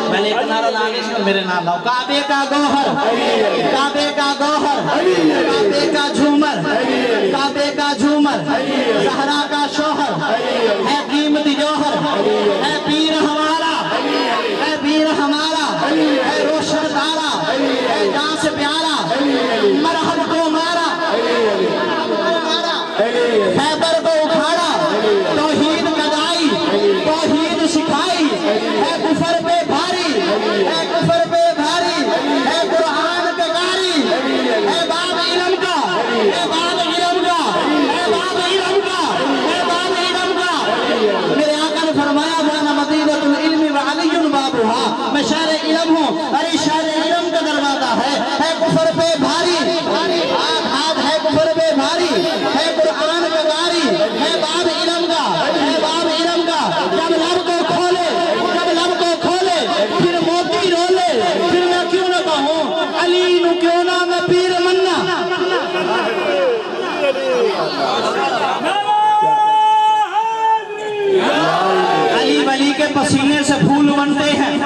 میں نے ایک نعرہ لانے سے میرے نام لاؤ کعبے کا گوہر کعبے کا گوہر کعبے کا جھومر کعبے کا جھومر زہرا کا شوہر ہے قیمتی جوہر ہے پیر ہمارا ہے پیر ہمارا ہے روشن تارا ہے جان سے پیارا مرحب کو مارا خیبر کو اکھاڑا توحید کدائی توحید سکھائی ہے کفر پہ بھاری ہے کفر پہ بھاری ہے قرآن پہ گاری ہے باب علم کا ہے باب علم کا ہے باب علم کا ہے باب علم کا میرے آقا نے فرمایا وانا مدینۃ العلم وعلی بابها میں شہر علم ہوں ارے شہر علم کا دروازہ ہے کفر پہ بھاری ہاتھ ہے کفر پہ بھاری ہے قرآن پہ گاری ہے باب علم کا ہے باب علم کا جب لب کو کھولے جب لب کو کھولے پھر موتی رولے پھر میں کیوں نہ کہوں علی نو کیوں نہ میں پیر مننا علی ولی کے پسینے سے پھول بنتے ہیں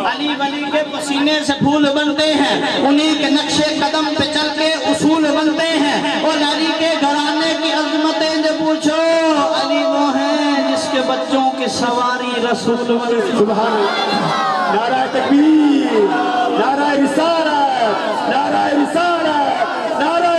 علی ولی کے پسینے سے پھول بنتے ہیں انہی کے نقش قدم پہ چل کے اصول بنتے ہیں اور علی کے گھرانے کی عظمتیں جو پوچھو علی وہ ہیں جس کے بچوں کی سواری رسول سبحان اللہ نعرہ تکبیر نعرہ رسالت نعرہ رسالت نعرہ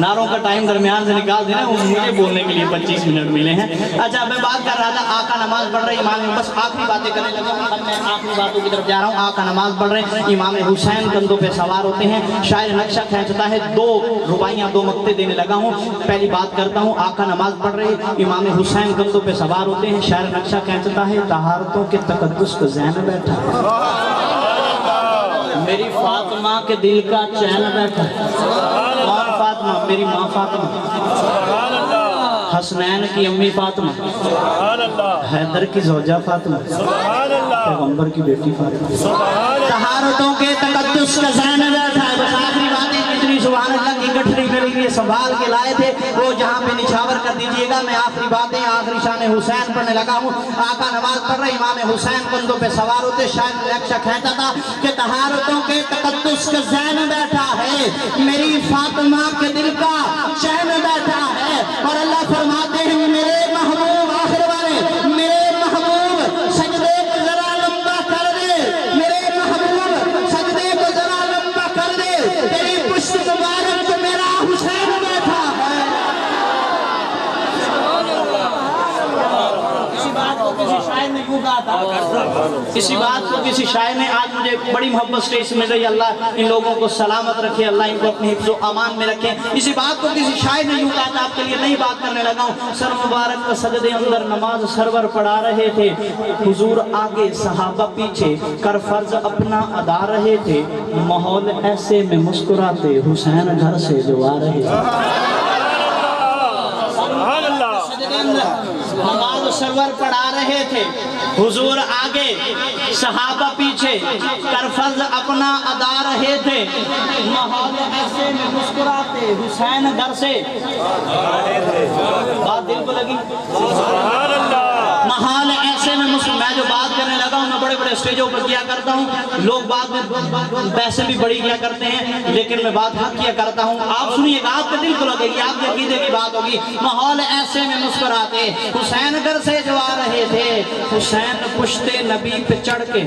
نعروں کا ٹائم درمیان سے نکال دینا مجھے بولنے کے لیے 25 منٹ ملے ہیں اچھا میں بات کر رہا تھا آقا نماز پڑھ رہے امام بس آخری باتیں کرنے لگا ہوں اب میں آخری باتوں کی طرف جا رہا ہوں آقا نماز پڑھ رہے ہیں امام حسین کندھوں پہ سوار ہوتے ہیں شاعر نقشہ کھینچتا ہے 2 رباعیاں 2 مقطع دینے لگا ہوں پہلی بات کرتا ہوں آقا نماز پڑھ رہے امام حسین کندھوں پہ سوار ہوتے ہیں شاعر نقشہ کھینچتا ہے طہارتوں کے تقدس کو ذہن بیٹھا میری فاطمہ کے دل کا چین بیٹھا کون فاطمہ میری ماں فاطمہ حسنین کی امی فاطمہ حیدر کی زوجہ فاطمہ پیغمبر کی بیٹی فاطمہ طہارتوں کے تقدس کا ذہن بیٹھا ہے بس آخری باتیں کتنی سبحان اللہ کی گٹھری میرے لیے سنبھال کے لائے تھے وہ جہاں پہ نچھاور کر دیجئے گا میں آخری باتیں آخری شان حسین پڑھنے لگا ہوں آقا نماز پڑھ رہے امام حسین کندھوں پہ سوار ہوتے شاید نقشہ کھینچا تھا کہ طہارتوں کے تقدس کا ذہن بیٹھا ہے میری فاطمہ کے دل کا چین بیٹھا ہے اور اللہ فرماتے ہیں میرے محبوب آخر والے میرے محبوب سجدے کو ذرا لمبا کر دے میرے محبوب رہا تھا اسی بات کو کسی شاعر نے آج مجھے بڑی محبت سے اس میں رہی اللہ ان لوگوں کو سلامت رکھے اللہ ان کو اپنے حفظ و امان میں رکھے اسی بات کو کسی شاعر نے یوں کہا تھا آپ کے لیے نئی بات کرنے لگا ہوں سر مبارک کا سجدے اندر نماز سرور پڑھا رہے تھے حضور آگے صحابہ پیچھے کر فرض اپنا ادا رہے تھے ماحول ایسے میں مسکراتے حسین گھر سے جو آ رہے تھے نماز سرور پڑھا رہے تھے حضور آگے صحابہ پیچھے کر فرض اپنا ادا رہے تھے ماحول ایسے میں مسکراتے حسین گھر سے بات دل کو لگی ماحول ایسے میں میں جو بات کرنے لگا ہوں میں بڑے بڑے اسٹیجوں پر کیا کرتا ہوں لوگ بعد میں پیسے بھی بڑی کیا کرتے ہیں لیکن میں بات حق کیا کرتا ہوں آپ سنیے گا آپ کے دل کو لگے گی آپ کے عقیدے کی بات ہوگی ماحول ایسے میں مسکراتے حسین گھر سے جو آ رہے تھے حسین پشتے نبی پہ چڑھ کے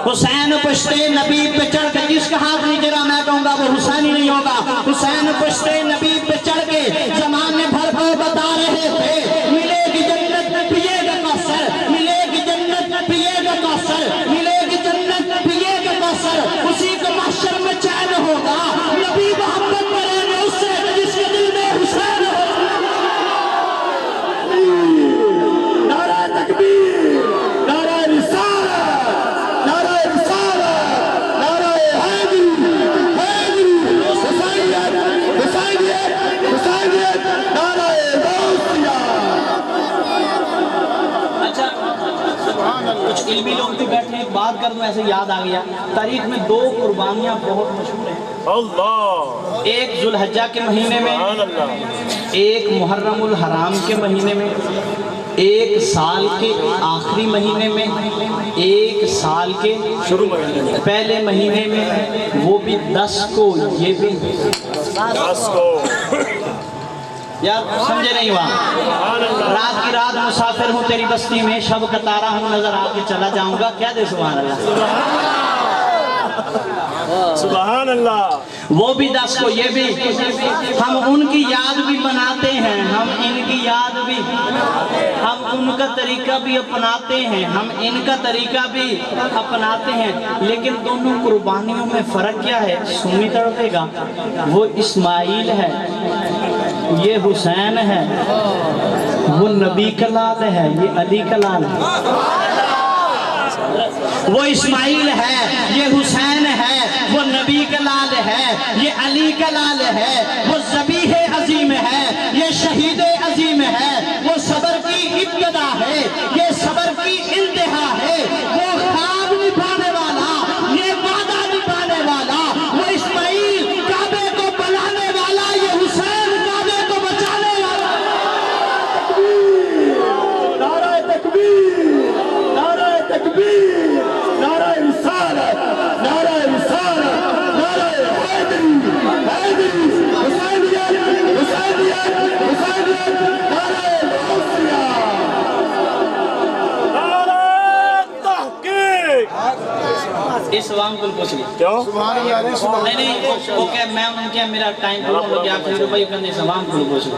حسین پشتے نبی پہ چڑھ کے جس کا ہاتھ نہیں گرا میں کہوں گا وہ حسین ہی نہیں ہوگا حسین پشتے نبی پہ چڑھ کے زمانے بھر کو بتا رہے تھے ملے گی جنت پیے گا کوثر ملے گی جنت پیے گا کوثر ملے گی جنت پیے گا کوثر اسی کو محشر میں چین ہوگا نبی محبت کریں گے اس سے جس کے دل میں حسین ہو نعرہ تکبیر نعرہ رسالت نعرہ رسالت نعرہ حیدری حیدری حسینیت حسینیت حسینیت نعرہ غوثیہ اچھا کچھ علمی لوگ بھی بیٹھے ہیں بات کر دوں ایسے یاد آ گیا تاریخ میں دو قربانیاں بہت مشہور ہیں اللہ ایک ذوالحجہ کے مہینے میں ایک محرم الحرام کے مہینے میں ایک سال کے آخری مہینے میں ایک سال کے پہلے مہینے میں وہ بھی 10 کو یہ بھی 10 کو یار سمجھے نہیں وہاں رات کی رات مسافر ہوں تیری بستی میں شب کا تارہ ہوں نظر آ کے چلا جاؤں گا کیا دے سبحان اللہ سبحان اللہ وہ بھی 10 کو یہ بھی ہم ان کی یاد بھی بناتے ہیں ہم ان کی یاد بھی ہم ان کا طریقہ بھی اپناتے ہیں ہم ان کا طریقہ بھی اپناتے ہیں لیکن دونوں قربانیوں میں فرق کیا ہے سنی تڑپے گا وہ اسماعیل ہے یہ حسین ہے وہ نبی کا لال ہے یہ علی کا لال ہے وہ اسماعیل ہے یہ حسین ہے وہ نبی کا لال ہے یہ علی کا لال ہے وہ ذبیح عظیم ہے یہ شہید عظیم ہے وہ صبر کی ابتدا ہے یہ صبر کی انتہا ہے وہ خواب نبھانے والا یہ وعدہ نبھانے والا وہ اسماعیل کعبے کو بنانے والا یہ حسین کعبے کو بچانے والا نعرہ تکبیر نعرہ تکبیر نعرہ رسالت نعرہ رسالت نعرہ حیدری حیدری حسینیت حسینیت حسینیت نعرہ غوثیہ نعرہ تحقیق اس عوام کو پوچھ لی کیوں نہیں نہیں وہ کہ میں ان کے میرا ٹائم پورا ہو گیا پھر بھائی کہنے اس عوام کو پوچھ لی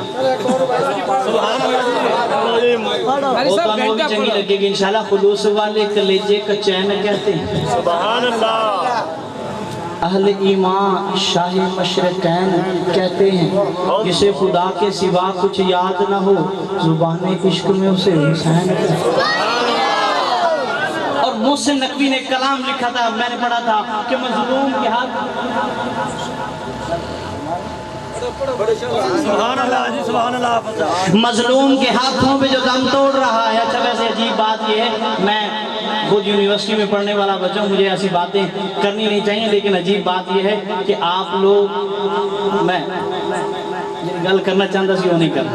وہ تو بھی چنگی لگے گی انشاءاللہ خلوص والے کلیجے کا چین کہتے ہیں سبحان اللہ اہل ایمان شاہ مشرقین کہتے ہیں جسے خدا کے سوا کچھ یاد نہ ہو زبان عشق میں اسے حسین کہتے ہیں اور محسن نقوی نے کلام لکھا تھا میں نے پڑھا تھا کہ مظلوم کے ہاتھ سبحان اللہ جی سبحان اللہ مظلوم کے ہاتھوں پہ جو دم توڑ رہا ہے اچھا ویسے عجیب بات یہ ہے میں خود یونیورسٹی میں پڑھنے والا بچہ ہوں مجھے ایسی باتیں کرنی نہیں چاہیے لیکن عجیب بات یہ ہے کہ آپ لوگ میں گل کرنا چاہتا سی وہ نہیں کرنا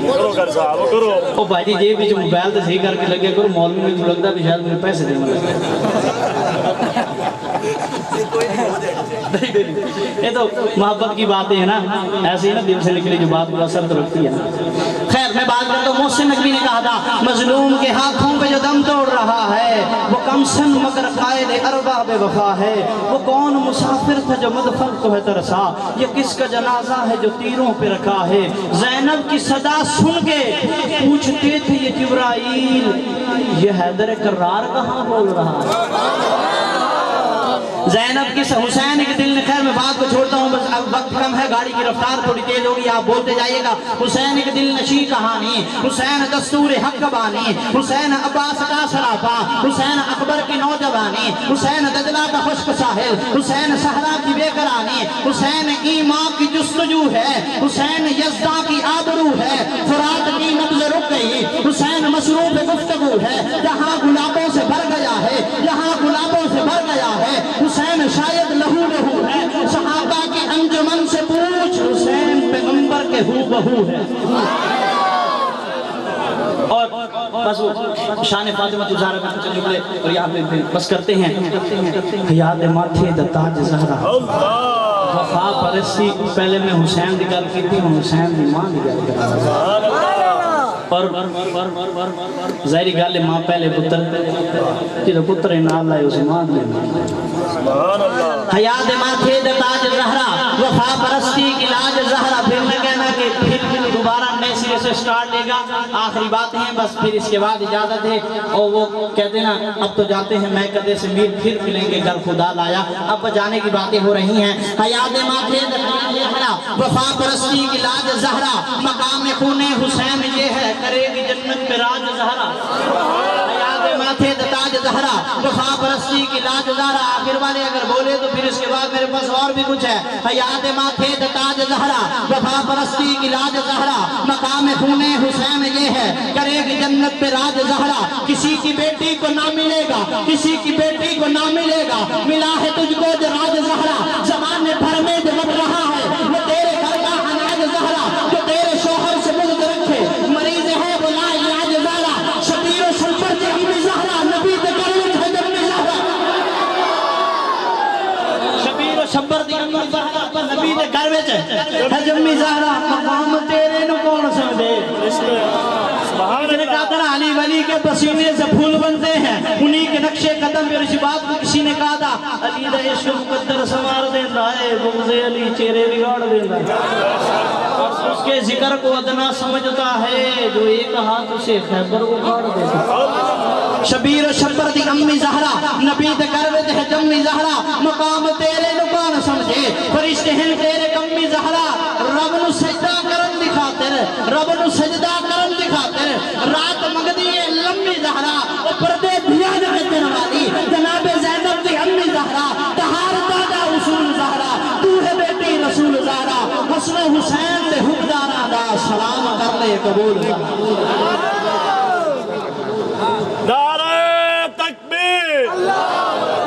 کرو کر صاحب کرو او بھائی جی یہ بھی موبائل تو صحیح کر کے لگے کرو مولوی میں تو لگتا بھی شاید مجھے پیسے دینا یہ تو محبت کی باتیں ہیں نا، ایسے ہی نا دل سے نکلی جو بات کو اثر تو رکھتی ہے نا۔ خیر میں بات کرتا ہوں، محسن نقوی نے کہا تھا مظلوم کے ہاتھوں پہ جو دم توڑ رہا ہے وہ کم سن مگر قائد ارباب وفا ہے، وہ کون مسافر تھا جو مدفن کو ہے ترسا، یہ کس کا جنازہ ہے جو تیروں پہ رکھا ہے۔ زینب کی صدا سن کے پوچھتے تھے یہ جبرائیل، یہ حیدر کرار کہاں بول رہا ہے۔ زینب کی حسین کے دل نے، خیر میں بات کو چھوڑتا ہوں بس اب وقت کم ہے، گاڑی کی رفتار تھوڑی تیز ہوگی، آپ بولتے جائیے گا۔ حسین کے دل نشی کہانی، حسین دستور حق بانی، حسین عباس کا سراپا، حسین اکبر کی نوجوانی، حسین دجلہ کا خشک ساحل، حسین صحرا کی بے قرانی، حسین ایمان کی جستجو ہے، حسین یزداں کی آبرو ہے، فرات کی نبض رک گئی، حسین مصروف گفتگو ہے، یہاں گلابوں سے بھر گیا ہے، یہاں گلابوں سے بھر گیا ہے، حسین شاید لہو لہو ہے، صحابہ کی انجمن سے پوچھ، حسین پیغمبر کے ہو بہو ہے۔ اور بس شان فاطمہ زہرا کا کچھ جملے اور یہاں پہ بس کرتے ہیں۔ یاد ماتھے دا تاج زہرا وفا پرستی، پہلے میں حسین دی گل کی تھی، حسین دی ماں دی گل کر اور ظاہری گل ماں پہلے پتر جدو پتر نال لائے اس ماں دی حیات ماتھے دا تاج زہرا وفا پرستی کی لاج زہرا۔ پھر میں کہنا کہ پھر دوبارہ نئے سرے سے سٹارٹ لے گا، آخری باتیں ہیں بس، پھر اس کے بعد اجازت ہے۔ اور وہ کہتے ہیں نا اب تو جاتے ہیں میں کدے سے میر پھر ملیں گے گر خدا لایا، اب جانے کی باتیں ہو رہی ہیں۔ حیات ماتھے دا تاج زہرا وفا پرستی کی لاج زہرا، مقام خون حسین یہ ہے کرے گی جنت پہ راج زہرا۔ حیات ماتھے دا تاج زہرا وفا پرستی کی لاج زہرا۔ آخر والے اگر بولے تو پھر اس کے بعد میرے پاس اور بھی کچھ ہے۔ حیات ماتھے دا تاج زہرا وفا پرستی کی لاج زہرا، مقام خون حسین یہ ہے کرے گی جنت پہ راج زہرا۔ کسی کی بیٹی کو نہ ملے گا، کسی کی بیٹی کو نہ ملے گا، ملا ہے تجھ کو جو راج زہرا۔ زمانے بھر میں جو بڑھ رہا ہے وہ تیرے گھر کا اناج زہرا، جو تیرے شوہر سے بغض رکھے مریض ہے وہ لا علاج زہرا۔ شبیر و شمبر کے امی زہرا، نبی دے گھر ہے جمی زہرا۔ شبیر و شمبر دی امی زہرا پر نبی دے گھر ہے جمی زہرا۔ مقام تیرے نو کون سمجھے؟ کسی نے کہا تھا نا علی ولی کے پسینے سے پھول بنتے ہیں، انہی کے نقش قدم پہ اس بات کو کسی نے کہا تھا علی دا عشق مقدر سوار دیندہ ہے، بغض علی چہرے بگاڑ دیندہ ہے۔ اس کے ذکر کو ادنا سمجھتا ہے جو ایک ہاتھ اسے خیبر اگاڑ دیتا ہے۔ شبیر و شبر دی امی زہرا، نبی دے گھر ہے جمی زہرا۔ مقام تیرے نو کون سمجھے، فرشتے ہیں تیرے کمی زہرا۔ رب نو سجدہ کرن دی خاطر، رب نو سجدہ کرن دی خاطر رات مگدی ہے لمبی زہرا، وہ پردے دیا جائے تین والی جناب زینب دی امی زہرا۔ تہار دادا اصول زہرا، تو ہے بیٹی رسول زہرا۔ حسن حسین دے حکدارہ دا سلام کر لے قبول۔ نعرہ تکبیر،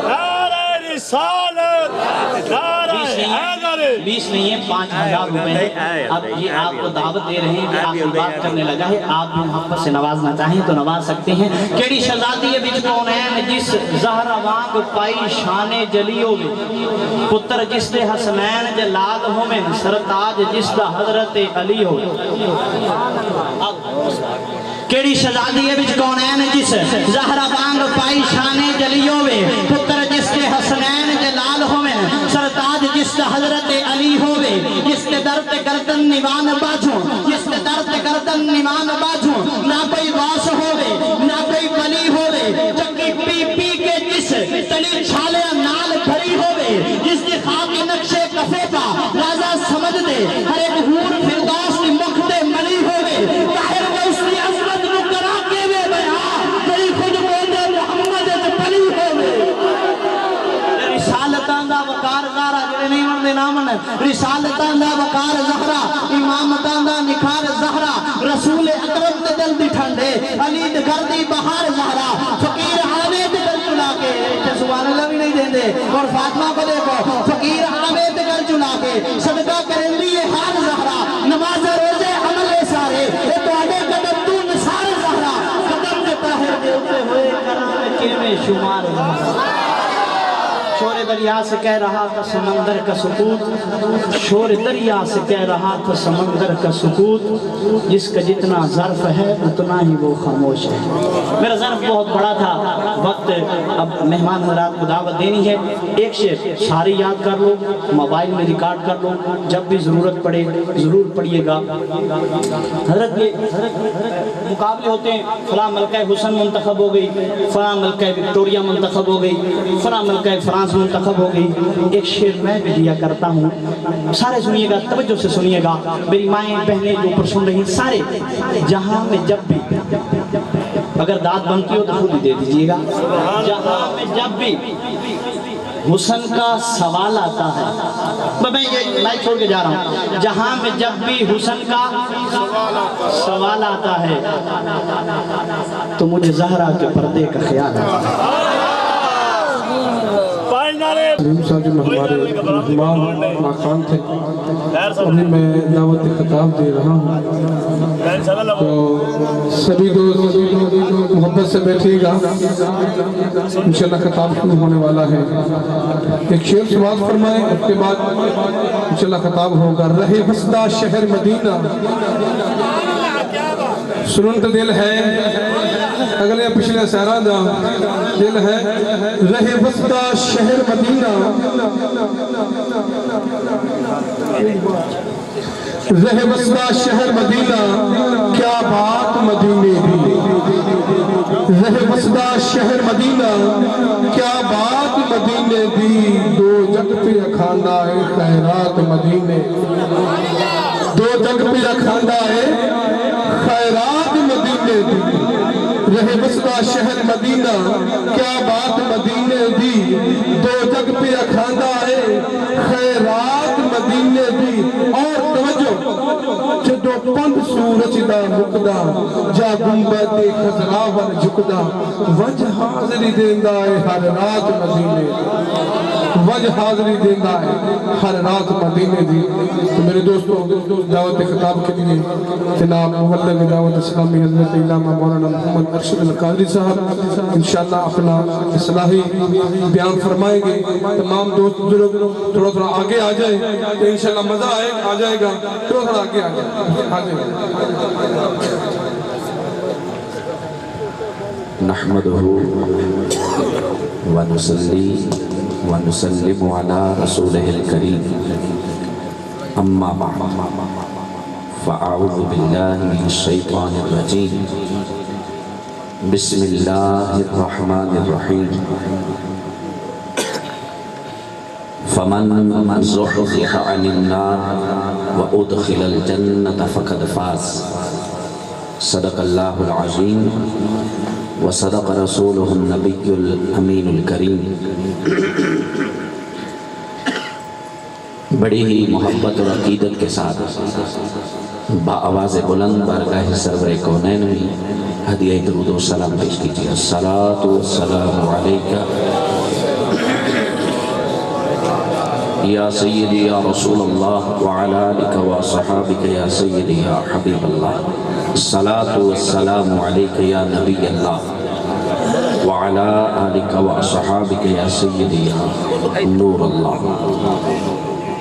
نعرہ رسالت، نعرہ حیدر۔ 20 نہیں ہے 5000 روپے ہیں۔ اب یہ آپ کو دعوت دے رہے ہیں کہ آخری بات کرنے لگا ہے، آپ بھی محبت سے نوازنا چاہیں تو نواز سکتے ہیں۔ کیڑی شہزادی ہے بچ کونین جس زہرا وانگ پائی شان جلیو میں، پتر جس دے حسنین جلال ہومیں، سرتاج جس دا حضرت علی ہو۔ کیڑی شہزادی ہے بچ کونین جس زہرا وانگ پائی شان جلیو میں، پتر جس دے حسنین جلال ہومیں، سرتاج جس دا حضرت علی ہوئے، جس کے درد گردن نیوان باجھوں، جس کے درد گردن نیوان باجھوں، نہ کوئی واس ہوئے نہ کوئی ولی ہوئے، چکی پی پی کے جس تلی چھالے نال بھری ہوئے، جس کی خاکی نقشے کفے پا رازہ سمجھ دے، ہر ایک حور فردوس کی مخ دے ملی ہوئے، ظاہر میں اس کی عظمت نو کرا کے وے بیا، کوئی خود بودے محمد پلی ہوئے۔ رسالتان دا وقار زہرا، جنہیں نہیں مردے نامن رسالتان دا وقار زہرا، امامتان دا نکھار زہرا، رسول اکرم دے دل دی ٹھنڈے، علی دے گھر دی بہار زہرا، فقیر عالمے دے گھر چلا کے، سبحان اللہ بھی نہیں دیں دے، اور فاطمہ کو دیکھو، فقیر عالمے دے گھر چلا کے، صدقہ کریں دی یہ حال زہرا، نماز روزے عملے سارے، اے تو آگے قدم تو نثار زہرا، قدم دے طاہر دے اتے ہوئے کرام کے میں شمار زہرا۔ شور دریا سے کہہ رہا تھا سمندر کا سکوت، شور دریا سے کہہ رہا تھا سمندر کا سکوت، جس کا جتنا ظرف ہے اتنا ہی وہ خاموش ہے۔ میرا ظرف بہت بڑا تھا، وقت اب مہمان حضرات کو دعوت دینی ہے۔ ایک شعر ساری یاد کر لو، موبائل میں ریکارڈ کر لو، جب بھی ضرورت پڑے ضرور پڑھیے گا۔ حضرت یہ مقابلے ہوتے ہیں، فلاں ملکہ حسن منتخب ہو گئی، فلاں ملکہ وکٹوریا منتخب ہو گئی، فلاں ملکہ فرانس منتخب ہو گئی۔ ایک شعر میں بھی دیا کرتا ہوں، سارے سنیے گا، توجہ سے سنیے گا، میری مائیں بہنیں جو اوپر سن رہی ہیں سارے۔ جہاں میں جب بھی، اگر داد بنتی ہو تو خود ہی دے دیجیے گا۔ جہاں میں جب بھی حسن کا سوال آتا ہے، میں یہ مائک چھوڑ کے جا رہا ہوں، جہاں میں جب بھی حسن کا سوال آتا ہے تو مجھے زہرا کے پردے کا خیال آتا ہے۔ سلیم صاحب جو ہمارے مہمان ماخان تھے، انہیں میں دعوت خطاب دے رہا ہوں، تو سبھی دوست محبت سے بیٹھیے گا، انشاءاللہ خطاب شروع ہونے والا ہے۔ ایک شعر سماعت فرمائیں، اس کے بعد انشاءاللہ خطاب ہوگا۔ رہے بسدہ شہر مدینہ سننت دل ہے، اگلے پچھلے سہرہ دا دل ہے، رہے بسدہ شہر مدینہ، رہے بسدہ شہر مدینہ، کیا بات مدینے دی، رہے بسدہ شہر مدینہ، کیا بات مدینے دی، دو جگ پہ اکھاندہ ہے خیرات مدینے، دو جگ پہ اکھاندہ ہے خیرات مدینے دی، رہے بسدہ شہر مدینہ، کیا بات مدینے دی، دو جگ پہ اکھاندہ ہے خیرات مدینے دی۔ اور توجہ، جدو پند سورج دا مقدہ، جا گنبد خضرا ور جھکدا، وجہ حاضری دیندہ ہے ہر رات مدینے دی، وجہ حاضری دیندہ ہے ہر رات مدینے دی۔ تو میرے دوستوں، دعوت خطاب کے لیے جناب مبلغ دعوت اسلامی حضرت علامہ مولانا محمد ارشد القادری صاحب انشاءاللہ اپنا اصلاحی بیان فرمائیں گے۔ تمام دوست بزرگ تھوڑا تھوڑا آگے آ جائیں تو انشاءاللہ مزہ آ جائے گا، تھوڑا تھوڑا آگے آ جائیں۔ نحمده ونصلي ونسلم على رسوله الكريم اما بعد فاعوذ بالله من الشيطان الرجيم بسم الله الرحمن الرحيم فمن زحزح عن النار وادخل الجنة فقد فاز صدق الله العظيم وصدق رسوله النبي الامین الکریم۔ بڑی ہی محبت اور عقیدت کے ساتھ با آواز بلند بارگاہ سرور کونین میں ہدیہ درود و سلام پیش کیجیے۔ الصلاۃ والسلام علیکہ یا سیدی یا رسول اللہ وعلی آلک و صحابک یا سیدی یا حبیب اللہ، الصلاۃ والسلام علیکہ یا نبی اللہ وعلی آلک و صحابک یا سیدی یا نور اللہ۔